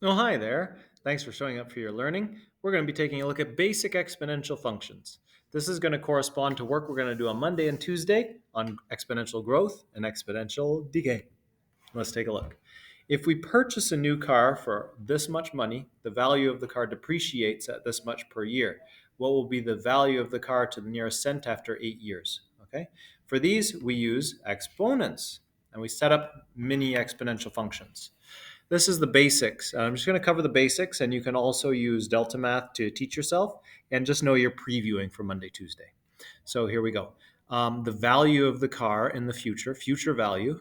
Oh, hi there. Thanks for showing up for your learning. We're going to be taking a look at basic exponential functions. This is going to correspond to work we're going to do on Monday and Tuesday on exponential growth and exponential decay. Let's take a look. If we purchase a new car for this much money, the value of the car depreciates at this much per year. What will be the value of the car to the nearest cent after 8 years? Okay. For these, we use exponents and we set up mini exponential functions. This is the basics. I'm just going to cover the basics, and you can also use Delta Math to teach yourself, and just know you're previewing for Monday, Tuesday. So here we go. The value of the car in the future value,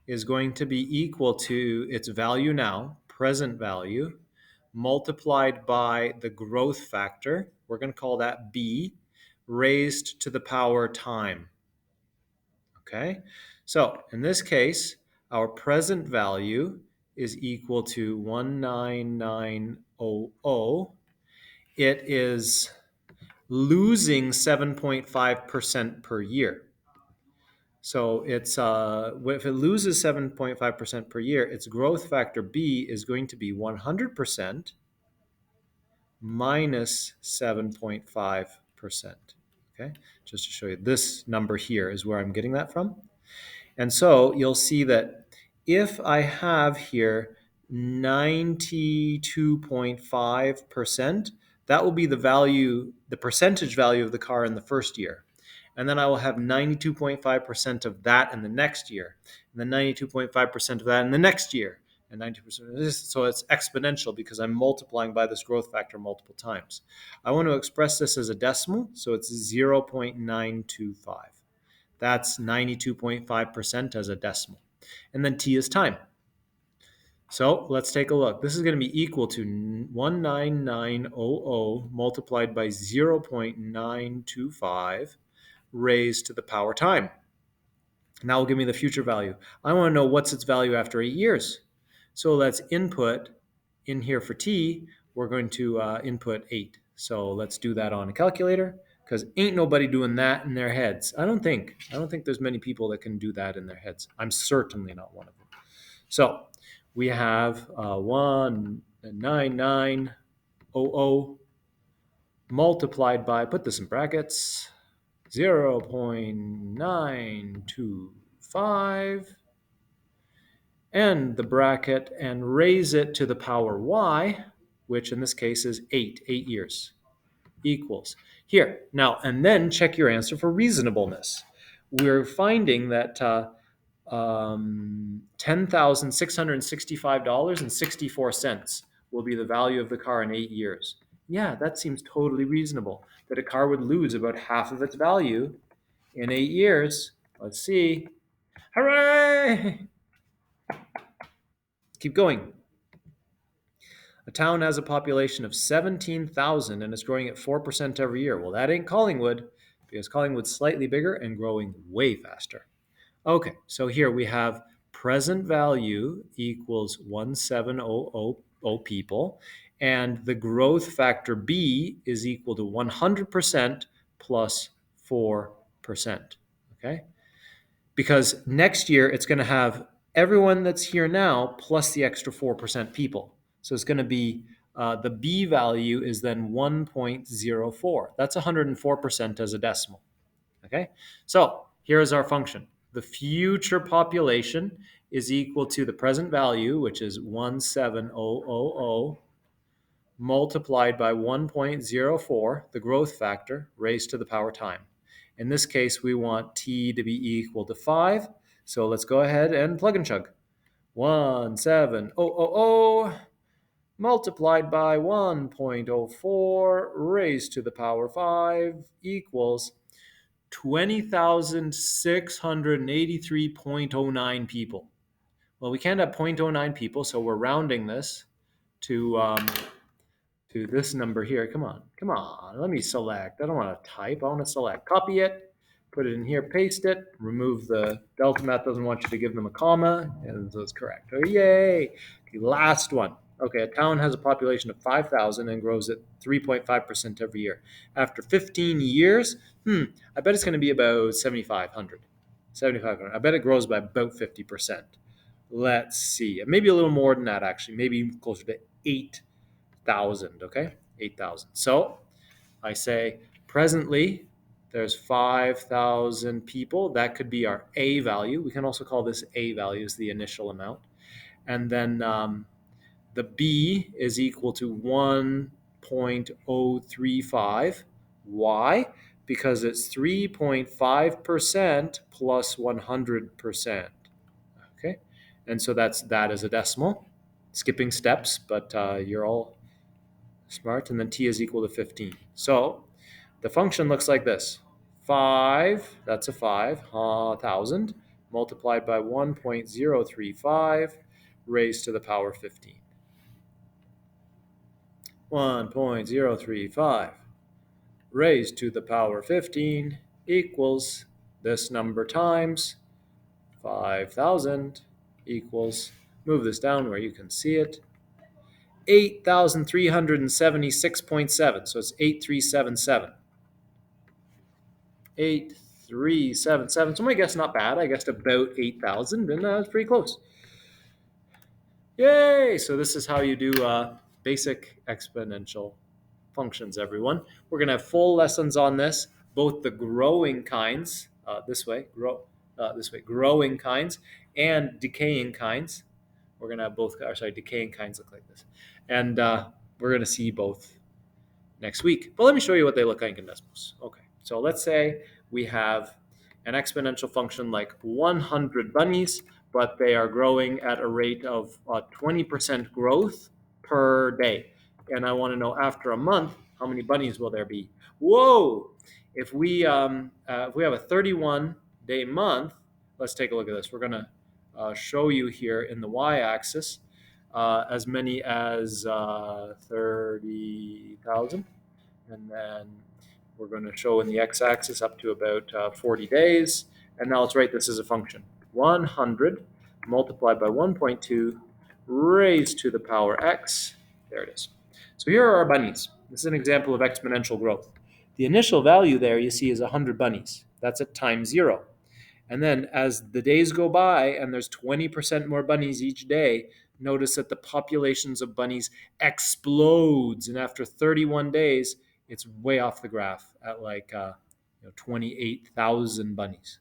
is going to be equal to its value now, present value, multiplied by the growth factor. We're going to call that B, raised to the power time. Okay, so in this case, our present value is equal to 19900. It is losing 7.5% per year. So it's if it loses 7.5% per year, its growth factor B is going to be 100% minus 7.5%. Okay, just to show you, this number here is where I'm getting that from. And so you'll see that if I have here 92.5%, that will be the value, the percentage value of the car in the first year. And then I will have 92.5% of that in the next year, and then 92.5% of that in the next year, and 90% of this. So it's exponential because I'm multiplying by this growth factor multiple times. I want to express this as a decimal, so it's 0.925. That's 92.5% as a decimal. And then t is time. So let's take a look. This is going to be equal to 19900 multiplied by 0.925 raised to the power time. Now will give me the future value. I want to know what's its value after 8 years. So let's input in here for t, we're going to input 8. So let's do that on a calculator, because ain't nobody doing that in their heads. I don't think there's many people that can do that in their heads. I'm certainly not one of them. So we have 19900 multiplied by, put this in brackets, 0.925, end the bracket and raise it to the power y, which in this case is 8 years, equals. Here, now, and then check your answer for reasonableness. We're finding that $10,665.64 will be the value of the car in 8 years. Yeah, that seems totally reasonable, that a car would lose about half of its value in 8 years. Let's see. Hooray! Keep going. A town has a population of 17,000 and is growing at 4% every year. Well, that ain't Collingwood, because Collingwood's slightly bigger and growing way faster. Okay, so here we have present value equals 1,700 people, and the growth factor B is equal to 100% plus 4%. Okay? Because next year it's going to have everyone that's here now plus the extra 4% people. So it's going to be the B value is then 1.04. That's 104% as a decimal. Okay, so here's our function. The future population is equal to the present value, which is 17000, multiplied by 1.04, the growth factor, raised to the power time. In this case, we want t to be equal to 5. So let's go ahead and plug and chug. 17000 multiplied by 1.04 raised to the power 5 equals 20,683.09 people. Well, we can't have 0.09 people, so we're rounding this to this number here. Come on. Let me select. I don't want to type. I want to select. Copy it, put it in here, paste it, remove the Delta Math doesn't want you to give them a comma, and so it's correct. Oh, yay. Okay, last one. Okay, a town has a population of 5,000 and grows at 3.5% every year. After 15 years, I bet it's going to be about 7,500. 7,500. I bet it grows by about 50%. let's see, maybe a little more than that, actually, maybe closer to 8,000. Okay, 8,000. So I say presently there's 5,000 people. That could be our A value. We can also call this A value as the initial amount. And then the B is equal to 1.035. Why? Because it's 3.5% plus 100%. Okay. And so that's that as a decimal. Skipping steps, but you're all smart. And then T is equal to 15. So the function looks like this. 5, that's a 5, 1,000, multiplied by 1.035 raised to the power 15. 1.035 raised to the power 15 equals this number times 5,000 equals, move this down where you can see it, 8,376.7. So it's 8,377. 8,377. So my guess not bad. I guessed about 8,000, and that's pretty close. Yay! So this is how you do basic exponential functions, everyone. We're going to have full lessons on this, both the growing kinds, growing kinds, and decaying kinds. We're going to have both, decaying kinds look like this. And we're going to see both next week. But let me show you what they look like in decimals. Okay, so let's say we have an exponential function like 100 bunnies, but they are growing at a rate of 20% growth per day. And I want to know after a month, how many bunnies will there be? Whoa! If we have a 31-day month, let's take a look at this. We're going to show you here in the y-axis as many as 30,000. And then we're going to show in the x-axis up to about 40 days. And now let's write this as a function. 100 multiplied by 1.2 raised to the power x. There it is. So here are our bunnies. This is an example of exponential growth. The initial value there you see is 100 bunnies. That's at time 0. And then as the days go by and there's 20% more bunnies each day, notice that the populations of bunnies explodes. And after 31 days, it's way off the graph at like 28,000 bunnies.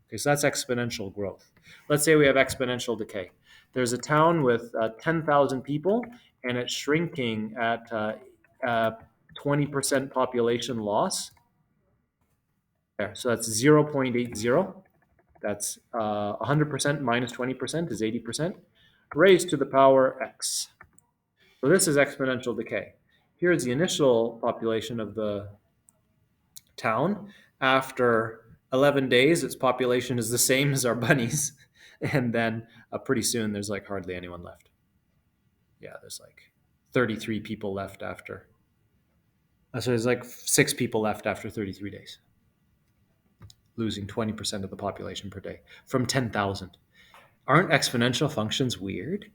Okay, so that's exponential growth. Let's say we have exponential decay. There's a town with 10,000 people, and it's shrinking at 20% population loss. There, so that's 0.80. That's 100% minus 20% is 80%, raised to the power x. So this is exponential decay. Here's the initial population of the town. After 11 days, its population is the same as our bunnies. And then pretty soon, there's like hardly anyone left. Yeah, there's like 33 people left after. So there's like 6 people left after 33 days, losing 20% of the population per day from 10,000. Aren't exponential functions weird?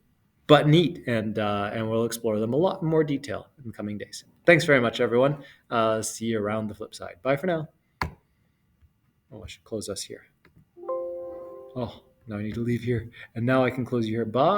But neat, and we'll explore them a lot in more detail in the coming days. Thanks very much, everyone. See you around the flip side. Bye for now. Oh, I should close us here. Oh, now I need to leave here, and now I can close you here. Bye.